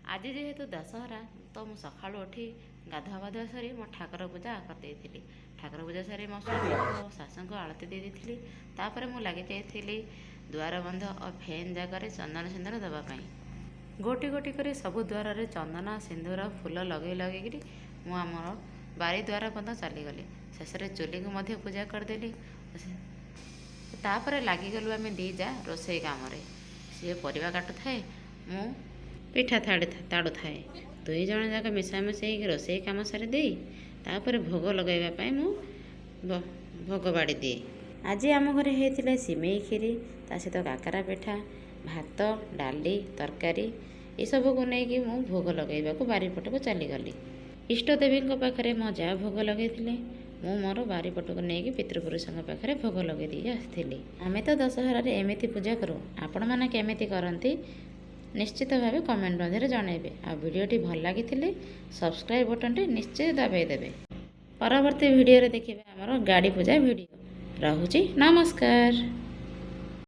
आज जेहेतु दशहरा तो मु सका उठी गाधुआ पाधुआ सरी मो ठाकुर पूजा करदेली। ठाकुर पूजा सारी मो स्वामी को शाशु को आलती दे दी। तापर मु लगी जाइली दुआर बंध और फैन जगह चंदन सिंदूर देवाई। गोटी गोटी कर सब द्वार चंदन सिंदूर फूल लगे लगे मु आमर बारी द्वार बंध चलीगली। शेष चुली को पूजा करदेली। तापर लगिगलु आम दीजा रोसई कम सी परिवा काटु थाए मु पिठा ताड़ू थाए। दुई जन जाक मिसामिशी रोसई कम सारी दे तापर भोग लगैवाई मु भोग बाड़ी दिए। आज आम घर होता सिमेई खीरी ता सहित काकरा पिठा भात डाली तरकारी ये सब को लेकिन मु भोग लगैवा बारीपट को चलीगली। इष्टदेवी पाखे मो जा भोग लगे मु मोर बारीपट को लेकिन पितृपुरुषों पाखे भोग लगे दी आसती। आम तो दशहर एमती पूजा करूँ। आपण मैंने केमिति करती निश्चित भाव कमेंट मध्य जनइबे। आ वीडियोटी भल लगी सब्सक्राइब बटन टी निश्चित दबाइदेवे। परवर्ती वीडियो देखिए आमर गाड़ी पूजा वीडियो। रहुची नमस्कार।